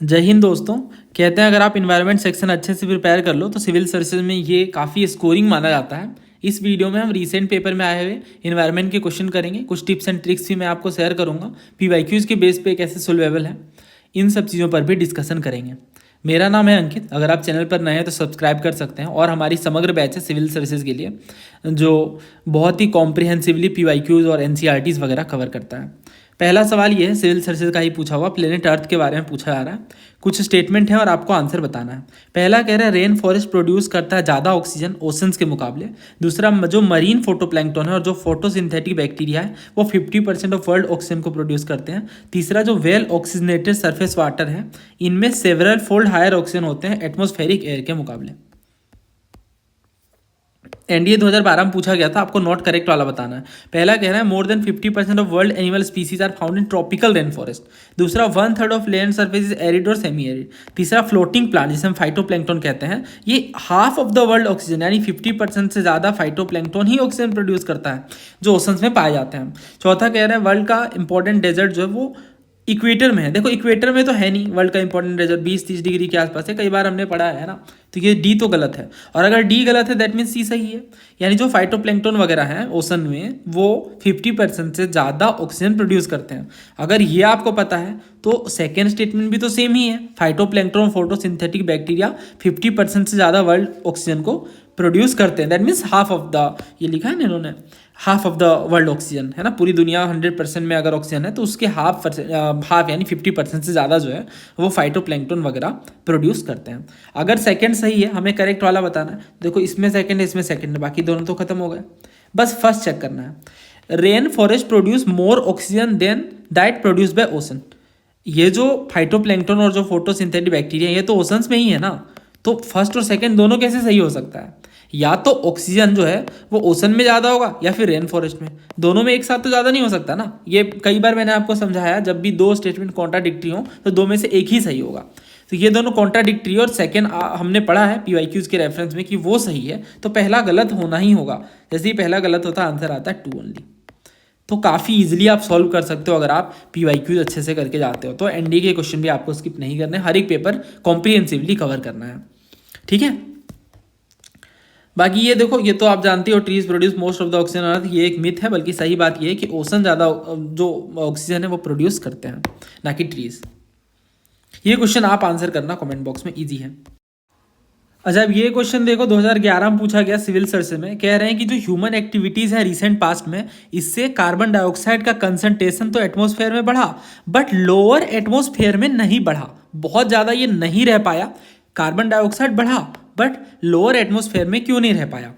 जय हिंद दोस्तों। कहते हैं अगर आप इन्वायरमेंट सेक्शन अच्छे से प्रिपेयर कर लो तो सिविल सर्विसेज में ये काफ़ी स्कोरिंग माना जाता है। इस वीडियो में हम रीसेंट पेपर में आए हुए इन्वायरमेंट के क्वेश्चन करेंगे, कुछ टिप्स एंड ट्रिक्स भी मैं आपको शेयर करूंगा, पीवाईक्यूज़ के बेस पे कैसे सोल्वेबल है, इन सब चीज़ों पर भी डिस्कशन करेंगे। मेरा नाम है अंकित। अगर आप चैनल पर नए हैं तो सब्सक्राइब कर सकते हैं। और हमारी समग्र बैच है सिविल सर्विसेज के लिए जो बहुत ही कॉम्प्रिहेंसिवली पीवाईक्यूज़ और एनसीईआरटीज़ वगैरह कवर करता है। पहला सवाल ये है, सिविल सर्विसेज का ही पूछा हुआ, प्लेनेट अर्थ के बारे में पूछा जा रहा है। कुछ स्टेटमेंट है और आपको आंसर बताना है। पहला कह रहा है रेन फॉरेस्ट प्रोड्यूस करता है ज़्यादा ऑक्सीजन ओशंस के मुकाबले। दूसरा, जो मरीन फोटोप्लैंक्टन है और जो फोटोसिंथेटिक बैक्टीरिया है वो 50% ऑफ वर्ल्ड ऑक्सीजन को प्रोड्यूस करते हैं। तीसरा, जो वेल ऑक्सीजनेटेड सरफेस वाटर है इनमें सेवरल फोल्ड हायर ऑक्सीजन होते हैं एटमॉस्फेरिक एयर के मुकाबले। एनडीए 2012 में पूछा गया था, आपको नॉट करेक्ट वाला बताना है। पहला कह रहा है more than 50% of world animal species are found in tropical rain forest. दूसरा, 1/3 of land surface is arid और सेमी एरिड। तीसरा, फ्लोटिंग प्लांट जिसे हम फाइटोप्लैंक्टन कहते हैं, ये half of the world oxygen यानी 50% से ज़्यादा फाइटोप्लैंक्टन ही ऑक्सीजन प्रोड्यूस करता है जो ओशंस में पाए जाते हैं। चौथा कह रहा है वर्ल्ड का इंपॉर्टेंट डेजर्ट जो है वो इक्वेटर में है। देखो इक्वेटर में तो है नहीं, वर्ल्ड का इंपॉर्टेंट डेजर्ट 20-30 डिग्री के आसपास है, कई बार हमने पढ़ा है ना। तो ये डी तो गलत है, और अगर डी गलत है दैट मीन्स सी सही है। यानी जो फाइटोप्लैंक्टन वगैरह है ओशन में वो 50% से ज़्यादा ऑक्सीजन प्रोड्यूस करते हैं। अगर ये आपको पता है तो सेकेंड स्टेटमेंट भी तो सेम ही है, फाइटोप्लैंक्टन फोटोसिंथेटिक बैक्टीरिया 50% से ज़्यादा वर्ल्ड ऑक्सीजन को प्रोड्यूस करते हैं। That means half of the, ये लिखा है ना इन्होंने, half of the world oxygen है ना। पूरी दुनिया 100% में अगर ऑक्सीजन है तो उसके हाफ यानी 50% से ज़्यादा जो है वो फाइटोप्लैंक्टन वगैरह प्रोड्यूस करते हैं। अगर सेकंड सही है, हमें करेक्ट वाला बताना है। देखो इसमें सेकंड है, इसमें सेकंड है, बाकी दोनों तो खत्म हो गए, बस फर्स्ट चेक करना है। Rain forest produce more oxygen than that produce by ocean. ये जो फाइटोप्लैंक्टन और जो फोटोसिंथेटिक बैक्टीरिया ये तो ओशंस में ही है ना, तो फर्स्ट और सेकंड दोनों कैसे सही हो सकता है? या तो ऑक्सीजन जो है वो ओशन में ज़्यादा होगा या फिर रेन फॉरेस्ट में, दोनों में एक साथ तो ज़्यादा नहीं हो सकता ना। ये कई बार मैंने आपको समझाया, जब भी दो स्टेटमेंट कॉन्ट्राडिक्टरी हो तो दो में से एक ही सही होगा। तो ये दोनों कॉन्ट्राडिक्टरी, और सेकंड हमने पढ़ा है पीवाईक्यूज के रेफरेंस में कि वो सही है, तो पहला गलत होना ही होगा। जैसे ही पहला गलत होता आंसर आता है 2 ओनली। तो काफ़ी इजीली आप सॉल्व कर सकते हो अगर आप पीवाईक्यूज अच्छे से करके जाते हो। तो एनडी के क्वेश्चन भी आपको स्किप नहीं करने, हर एक पेपर कॉम्प्रिहेंसिवली कवर करना है, ठीक है। बाकी ये देखो, ये तो आप जानते हो trees produce most of the oxygen on earth, ये एक मिथ है, बल्कि सही बात ये है कि ओशन ज़्यादा जो ऑक्सीजन है वो प्रोड्यूस करते हैं, ना कि ट्रीज। ये क्वेश्चन आप आंसर करना कमेंट बॉक्स में, इजी है। अच्छा, अब ये क्वेश्चन देखो 2011 में पूछा गया सिविल सर्विसेज में। कह रहे हैं कि जो ह्यूमन एक्टिविटीज़ है रिसेंट पास्ट में, इससे कार्बन डाइऑक्साइड का कंसंट्रेशन तो एटमॉस्फेयर में बढ़ा बट लोअर एटमॉस्फेयर में नहीं बढ़ा। बहुत ज़्यादा ये नहीं रह पाया, कार्बन डाइऑक्साइड बढ़ा बट लोअर एटमॉस्फेयर में क्यों नहीं रह पाया?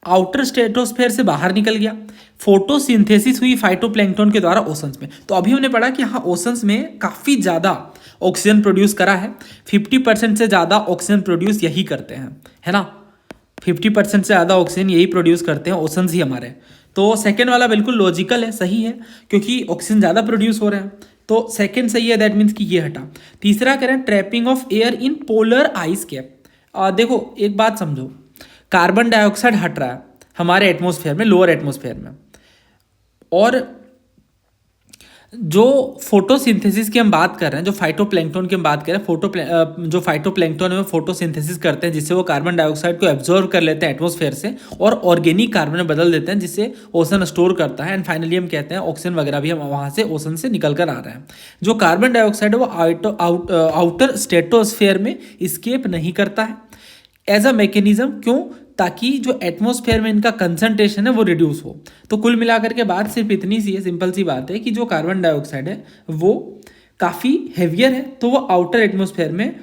आउटर स्ट्रेटोस्फेयर से बाहर निकल गया, फोटोसिंथेसिस हुई फाइटोप्लैंक्टन के द्वारा ओशंस में। तो अभी हमने पढ़ा कि हाँ ओशंस में काफ़ी ज़्यादा ऑक्सीजन प्रोड्यूस करा है, 50% से ज़्यादा ऑक्सीजन प्रोड्यूस यही करते हैं, है ना। 50% से ज़्यादा ऑक्सीजन यही प्रोड्यूस करते हैं ओशंस ही हमारे। तो सेकेंड वाला बिल्कुल लॉजिकल है, सही है, क्योंकि ऑक्सीजन ज़्यादा प्रोड्यूस हो रहे हैं, तो सेकेंड सही है, दैट मीन्स कि ये हटा। तीसरा करें trapping of air in polar ice cap. देखो एक बात समझो, कार्बन डाइऑक्साइड हट रहा है हमारे एटमॉस्फेयर में, लोअर एटमॉस्फेयर में, और जो फोटोसिंथेसिस की हम बात कर रहे हैं, जो फाइटोप्लैंक्टन की हम बात कर रहे हैं, जो फाइटोप्लैंक्टन है वो फोटोसिंथेसिस करते हैं जिससे वो कार्बन डाइऑक्साइड को एब्जॉर्व कर लेते हैं एटमॉस्फेयर से और ऑर्गेनिक कार्बन में बदल देते हैं जिससे ओशन स्टोर करता है। एंड फाइनली हम कहते हैं ऑक्सीजन वगैरह भी हम वहाँ से ओशन से निकल कर आ रहे हैं। जो कार्बन डाइऑक्साइड है वो आउटर स्ट्रेटोस्फेयर में स्केप नहीं करता है एज अ मैकेनिज्म। क्यों? ताकि जो एटमॉस्फेयर में इनका कंसंट्रेशन है वो रिड्यूस हो। तो कुल मिलाकर के बात सिर्फ इतनी सी है, सिंपल सी बात है कि जो कार्बन डाइऑक्साइड है वो काफ़ी हैवियर है, तो वो आउटर एटमॉस्फेयर में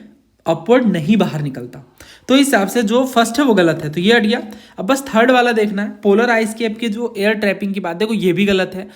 अपवर्ड नहीं बाहर निकलता। तो इस हिसाब से जो फर्स्ट है वो गलत है, तो ये हट गया। अब बस थर्ड वाला देखना है, पोलर आइस कैप के जो एयर ट्रैपिंग की बात, देखो ये भी गलत है।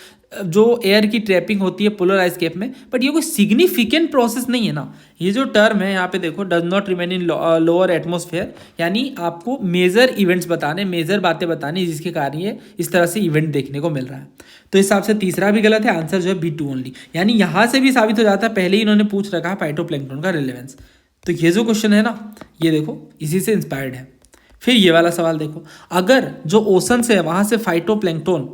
जो एयर की ट्रैपिंग होती है पोलर आइस कैप में, बट ये कोई सिग्निफिकेंट प्रोसेस नहीं है ना। ये जो टर्म है यहाँ पे देखो, does not remain in lower atmosphere, यानी आपको मेजर इवेंट्स बताने, मेजर बातें बतानी जिसके कारण ये इस तरह से इवेंट देखने को मिल रहा है। तो इस हिसाब से तीसरा भी गलत है, आंसर जो है B2 ओनली। यानी यहाँ से भी साबित हो जाता है, पहले ही इन्होंने पूछ रखा है फाइटोप्लैंक्टन का रिलेवेंस। तो ये जो क्वेश्चन है ना, ये देखो इसी से इंस्पायर्ड है। फिर ये वाला सवाल देखो, अगर जो ओशन से है वहाँ से फाइटोप्लैंक्टन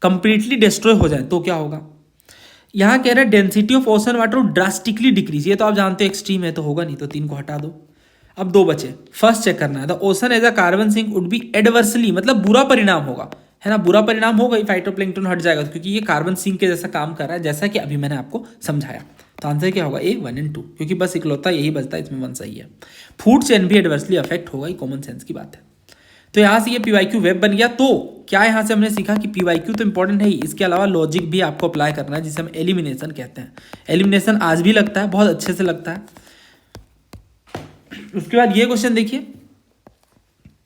कंप्लीटली डिस्ट्रॉय हो जाए तो क्या होगा? यहाँ कह रहा है density of ocean water drastically decrease, ये तो आप जानते हो एक्सट्रीम है तो होगा नहीं, तो 3 को हटा दो। अब 2 बचे, फर्स्ट चेक करना है the ocean as a carbon sink would be adversely, मतलब बुरा परिणाम होगा, है ना, बुरा परिणाम होगा ही, फाइटोप्लैंक्टन हट जाएगा, क्योंकि ये कार्बन सिंक के जैसा काम कर रहा है, जैसा कि अभी मैंने आपको समझाया। तो आंसर क्या होगा ए 1 और 2, क्योंकि बस इकलौता यही बचता है, इसमें 1 सही है। फूड चेन भी एडवर्सली अफेक्ट होगा, ये कॉमन सेंस की बात है। तो यहाँ से ये पीवाईक्यू वेब बन गया। तो क्या यहाँ से हमने सीखा कि पीवाईक्यू तो इंपॉर्टेंट है ही, इसके अलावा लॉजिक भी आपको अप्लाई करना है, जिसे हम एलिमिनेशन कहते हैं। एलिमिनेशन आज भी लगता है, बहुत अच्छे से लगता है। उसके बाद ये क्वेश्चन देखिए,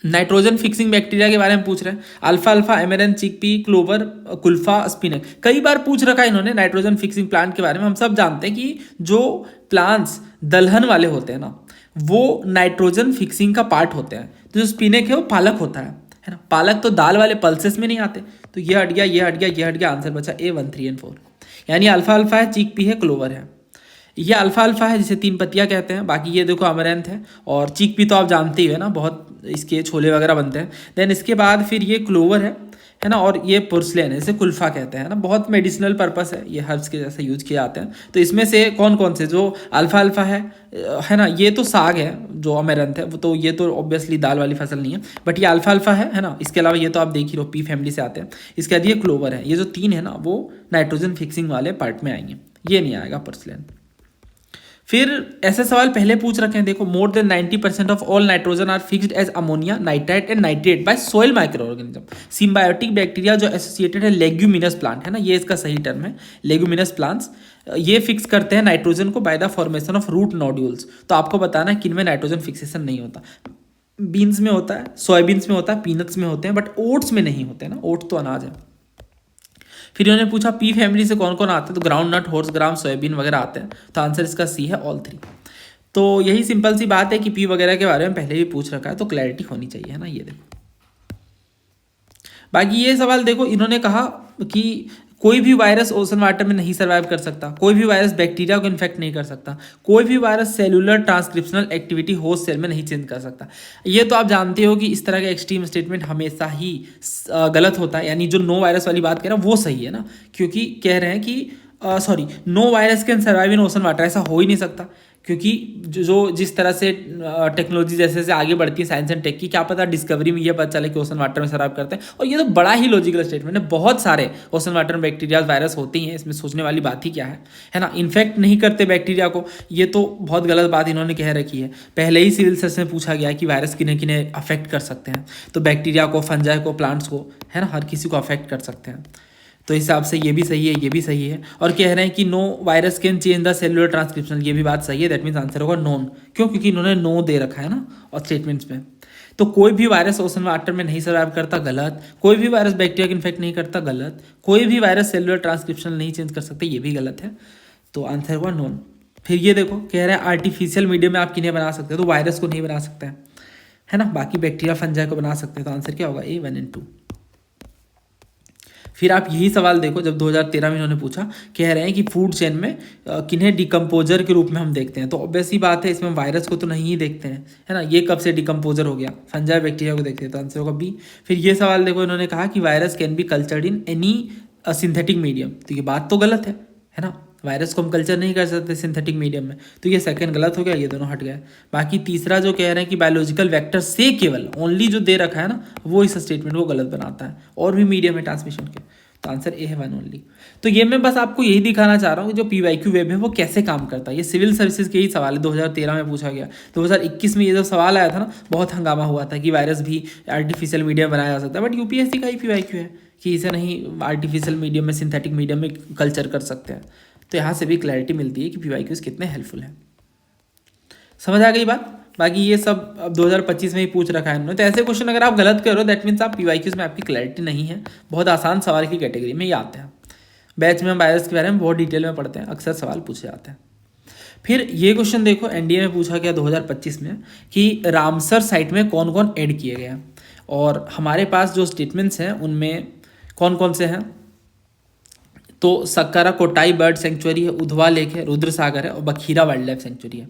नाइट्रोजन फिक्सिंग बैक्टीरिया के बारे में पूछ रहे हैं। अल्फा अल्फा, एमेरेंथ, चिकपी, क्लोवर, कुल्फा, स्पिनक, कई बार पूछ रखा है इन्होंने नाइट्रोजन फिक्सिंग प्लांट के बारे में। हम सब जानते हैं कि जो प्लांट्स दलहन वाले होते हैं ना, वो नाइट्रोजन फिक्सिंग का पार्ट होते हैं। तो जो स्पिनक है वो पालक होता है ना। पालक तो दाल वाले पल्सेस में नहीं आते, तो ये हट गया, ये हट गया, ये हट गया, आंसर बचा ए 1, 3 और 4। यानी अल्फा अल्फा है, चिकपी है, क्लोवर है। ये अल्फा अल्फा है जिसे 3 पत्तियां कहते हैं। बाकी ये देखो अमरैंथ है, और चिकपी तो आप जानते ही है ना, बहुत इसके छोले वगैरह बनते हैं। देन इसके बाद फिर ये क्लोवर है ना, और ये पोर्सलेन है, इसे कुल्फा कहते हैं ना, बहुत मेडिसिनल पर्पस है, ये हर्ब्स के जैसे यूज किए जाते हैं। तो इसमें से कौन कौन से, जो अल्फा अल्फा है ना, ये तो साग है, जो अमेरंथ है वो तो, ये तो ऑब्वियसली दाल वाली फसल नहीं है, बट ये अल्फा अल्फा है ना। इसके अलावा ये तो आप देख ही रहो, पी फैमिली से आते हैं। इसके बाद ये क्लोवर है, ये जो 3 है ना वो नाइट्रोजन फिक्सिंग वाले पार्ट में आएंगे, ये नहीं आएगा पोर्सलेन। फिर ऐसे सवाल पहले पूछ रखे हैं, देखो, more than 90% of all nitrogen are fixed as ammonia, nitrite and nitrate by soil micro organism. Symbiotic bacteria जो एसोसिएटेड है लेग्यूमिनस प्लांट, है ना, ये इसका सही टर्म है, लेग्यूमिनस प्लांट्स, ये फिक्स करते हैं नाइट्रोजन को by the formation of root nodules. तो आपको बताना है किनमें नाइट्रोजन फिक्सेशन नहीं होता। बीन्स में होता है, सोयाबीन्स में होता है, पीनट्स में होते हैं, बट ओट्स में नहीं होते ना, ओट्स तो अनाज है। फिर इन्होंने पूछा पी फैमिली से कौन कौन आते हैं, तो ग्राउंड नट, हॉर्स ग्राम, सोयाबीन वगैरह आते हैं। तो आंसर इसका सी है, ऑल 3। तो यही सिंपल सी बात है कि पी वगैरह के बारे में पहले भी पूछ रखा है, तो क्लैरिटी होनी चाहिए, है ना। ये देखो, बाकी ये सवाल देखो, इन्होंने कहा कि कोई भी वायरस ओशन वाटर में नहीं सर्वाइव कर सकता, कोई भी वायरस बैक्टीरिया को इन्फेक्ट नहीं कर सकता, कोई भी virus cellular transcriptional activity host cell में नहीं चेंज कर सकता। ये तो आप जानते हो कि इस तरह का एक्सट्रीम स्टेटमेंट हमेशा ही गलत होता है। यानी जो नो वायरस वाली बात कह रहा है वो सही है ना, क्योंकि कह रहे हैं कि no virus can survive in ocean water, ऐसा हो ही नहीं सकता, क्योंकि जो जिस तरह से टेक्नोलॉजी जैसे जैसे आगे बढ़ती है, साइंस एंड टेक की, क्या पता डिस्कवरी में ये पता चले कि ओशन वाटर में सर्वाइव करते हैं। और ये तो बड़ा ही लॉजिकल स्टेटमेंट है, बहुत सारे ओशन वाटर में बैक्टीरिया वायरस होते ही हैं, इसमें सोचने वाली बात ही क्या है ना। इन्फेक्ट नहीं करते बैक्टीरिया को, ये तो बहुत गलत बात इन्होंने कह रखी है। पहले ही सिविल सर्विस में पूछा गया है कि वायरस किन्हें किन्हें अफेक्ट कर सकते हैं, तो बैक्टीरिया को, फंजाई को, प्लांट्स को, है ना, हर किसी को अफेक्ट कर सकते हैं। तो इस हिसाब से ये भी सही है, ये भी सही है। और कह रहे हैं कि no virus can change the cellular transcription, ये भी बात सही है। दैट मीन्स आंसर होगा नॉन। क्यों? क्योंकि इन्होंने नो दे रखा है ना और स्टेटमेंट्स में। तो कोई भी वायरस ओशन वाटर में नहीं सर्वाइव करता, गलत। कोई भी वायरस बैक्टीरिया को इन्फेक्ट नहीं करता, गलत। कोई भी वायरस सेलुलर ट्रांसक्रिप्शन नहीं चेंज कर सकते, ये भी गलत है। तो आंसर हुआ नॉन। फिर ये देखो, कह रहे हैं आर्टिफिशियल मीडियम में आप किन्हें बना सकते हैं, तो वायरस को नहीं बना सकते हैं, है ना। बाकी बैक्टीरिया, फंजाई को बना सकते हैं। तो आंसर क्या होगा? ए 1 और 2। फिर आप यही सवाल देखो, जब 2013 में इन्होंने पूछा, कह रहे हैं कि फूड चेन में किन्हें डिकम्पोजर के रूप में हम देखते हैं। तो ऑब्वियस ही बात है, इसमें वायरस को तो नहीं ही देखते हैं, है ना। ये कब से डिकम्पोजर हो गया? फंजाई बैक्टीरिया को देखते हैं, तो आंसर होगा बी। फिर ये सवाल देखो, इन्होंने कहा कि virus can be cultured in any synthetic medium. तो ये बात तो गलत है ना। वायरस को हम कल्चर नहीं कर सकते सिंथेटिक मीडियम में, तो ये सेकंड गलत हो गया, ये दोनों हट गए। बाकी तीसरा जो कह रहे हैं कि बायोलॉजिकल वेक्टर से केवल, ओनली जो दे रखा है ना, वो इस स्टेटमेंट को गलत बनाता है। और भी मीडियम है ट्रांसमिशन के, तो आंसर ए है 1 ओनली। तो ये मैं बस आपको यही दिखाना चाह रहा हूँ कि जो पीवाईक्यू वेब है वो कैसे काम करता है। ये सिविल सर्विसेज के ही सवाल है, 2013 में पूछा गया। 2021 में ये जो सवाल आया था ना, बहुत हंगामा हुआ था कि वायरस भी आर्टिफिशियल मीडियम बनाया जा सकता है, बट यूपीएससी का ही पीवाईक्यू है कि इसे नहीं आर्टिफिशियल मीडियम में, सिंथेटिक मीडियम में कल्चर कर सकते हैं। तो यहाँ से भी क्लैरिटी मिलती है कि पीवाईक्यूज कितने हेल्पफुल हैं। समझ आ गई बात? बाकी ये सब अब 2025 में ही पूछ रखा है इन्होंने। तो ऐसे क्वेश्चन अगर आप गलत करो, दैट मीन्स आप पीवाईक्यूज में आपकी क्लैरिटी नहीं है। बहुत आसान सवाल की कैटेगरी में ये आते हैं। बैच में हम वायरस के बारे में बहुत डिटेल में पढ़ते हैं, अक्सर सवाल पूछे जाते हैं। फिर ये क्वेश्चन देखो, एनडीए में पूछा गया 2025 में कि रामसर साइट में कौन कौन ऐड किए गए हैं, और हमारे पास जो स्टेटमेंट्स हैं उनमें कौन कौन से हैं। तो सक्कारा कोटाई बर्ड सेंचुरी है, उधवा लेक है, रुद्र सागर है, और बखीरा वाइल्ड लाइफ सेंचुरी है।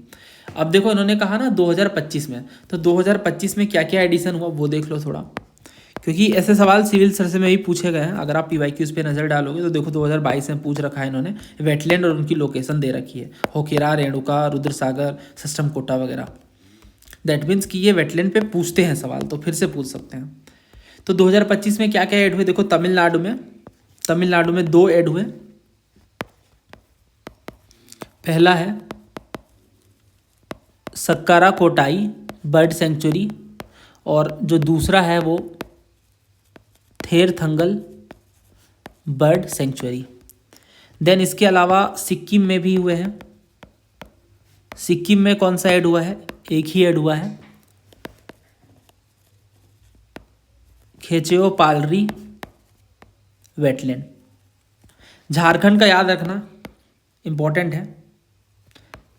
अब देखो, इन्होंने कहा ना 2025 में, तो 2025 में क्या क्या एडिशन हुआ वो देख लो थोड़ा, क्योंकि ऐसे सवाल सिविल सर्विस में भी पूछे गए हैं। अगर आप पीवाईक्यूज पे नज़र डालोगे तो देखो 2022 में पूछ रखा है इन्होंने, वेटलैंड और उनकी लोकेशन दे रखी है, होकेरा, रेणुका, रुद्रसागर, सिस्टम कोटा वगैरह। दैट मीन्स कि ये वेटलैंड पे पूछते हैं सवाल, तो फिर से पूछ सकते हैं। तो 2025 में क्या क्या ऐड हुए, देखो तमिलनाडु में 2 ऐड हुए। पहला है सक्कारा कोटाई बर्ड सेंचुरी, और जो दूसरा है वो थेरथंगल बर्ड सेंचुरी। देन इसके अलावा सिक्किम में भी हुए हैं। सिक्किम में कौन सा ऐड हुआ है, एक ही ऐड हुआ है, खेचेओ पालरी वेटलैंड। झारखंड का याद रखना इम्पोर्टेंट है।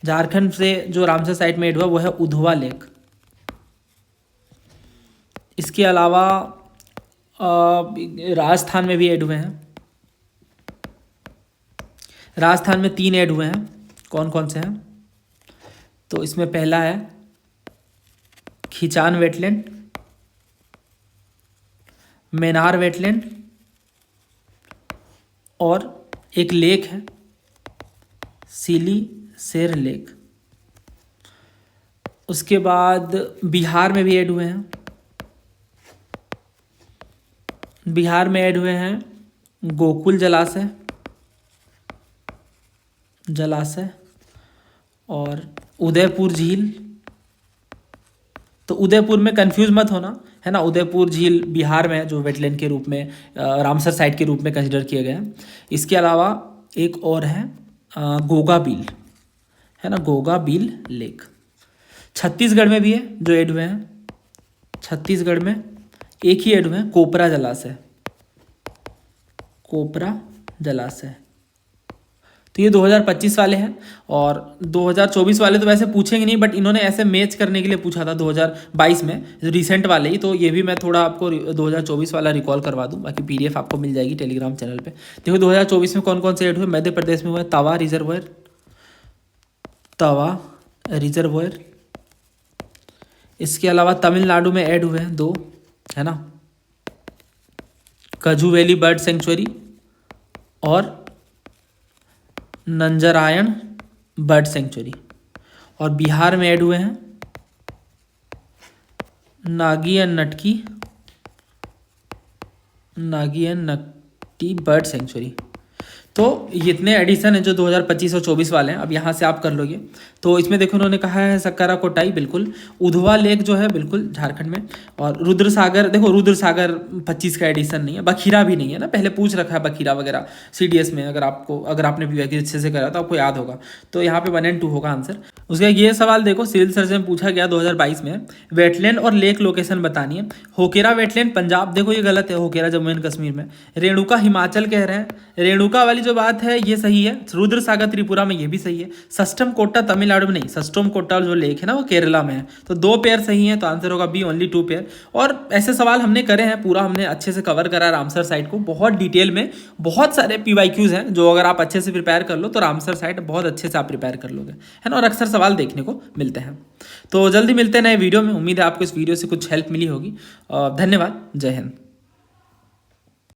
झारखंड से जो रामसर साइट में ऐड हुआ वो है उधवा लेक। इसके अलावा राजस्थान में भी ऐड हुए हैं। राजस्थान में 3 ऐड हुए हैं, कौन कौन से हैं, तो इसमें पहला है खिचान वेटलैंड, मेनार वेटलैंड, और एक लेक है सीली शेर लेक। उसके बाद बिहार में भी ऐड हुए हैं। बिहार में ऐड हुए हैं गोकुल जलाशय और उदयपुर झील। तो उदयपुर में कंफ्यूज मत होना, है ना, उदयपुर झील बिहार में जो वेटलैंड के रूप में रामसर साइट के रूप में कंसिडर किया गया है। इसके अलावा एक और है गोगा बील, है ना, गोगा बील लेक। छत्तीसगढ़ में भी है जो ऐड हुए हैं। छत्तीसगढ़ में एक ही ऐड हुए हैं, कोपरा जलाशय। तो ये 2025 वाले हैं, और 2024 वाले तो वैसे पूछेंगे नहीं, बट इन्होंने ऐसे मैच करने के लिए पूछा था 2022 में, जो रिसेंट वाले ही। तो ये भी मैं थोड़ा आपको 2024 वाला रिकॉल करवा दूं, बाकी PDF आपको मिल जाएगी टेलीग्राम चैनल पे। देखो 2024 में कौन कौन से ऐड हुए। मध्य प्रदेश में हुआ तवा रिजर्वायर। इसके अलावा तमिलनाडु में ऐड हुए हैं 2, है ना, कजुवेली बर्ड सेंचुरी और नंजरायण बर्ड सेंचुरी। और बिहार में ऐड हुए हैं Nagi and Nutty bird sanctuary. तो ये इतने एडिशन है जो 2025 और 24 वाले हैं। अब यहाँ से आप कर लोगे। तो इसमें देखो उन्होंने कहा है सक्कारा कोटाई, बिल्कुल। उधवा लेक जो है बिल्कुल झारखंड में। और रुद्रसागर, देखो रुद्रसागर 25 का एडिशन नहीं है, बखीरा भी नहीं है ना, पहले पूछ रखा है बखीरा वगैरह CDS में। अगर आपने पीवाईक्यू अच्छे से करा तो आपको याद होगा। तो यहाँ पे 1 और 2 होगा आंसर। उसका ये सवाल देखो सिविल सर्विस में पूछा गया 2022 में, वेटलैंड और लेक लोकेशन बतानी है। होकेरा वेटलैंड पंजाब, देखो ये गलत है, होकेरा जम्मू एंड कश्मीर में। रेणुका हिमाचल कह रहे हैं, रेणुका वाली जो बात है ये सही है। रुद्रसागर त्रिपुरा में ये भी सही है। सस्टम कोट्टा तमिलनाडु में नहीं, सस्टम कोट्टा जो लेक है ना वो केरला में है। तो 2 पेयर सही है, तो आंसर होगा B, ओनली 2 पेयर। और ऐसे सवाल हमने करे हैं, पूरा हमने अच्छे से कवर करा रामसर साइट को बहुत डिटेल में। बहुत सारे PYQs हैं जो अगर आप अच्छे से प्रिपेयर कर लो तो रामसर साइट बहुत अच्छे से आप प्रिपेयर कर लोगे, है ना। और अक्सर सवाल देखने को मिलते हैं। तो जल्दी मिलते हैं नए वीडियो में। उम्मीद है आपको इस वीडियो से कुछ हेल्प मिली होगी। धन्यवाद, जय हिंद।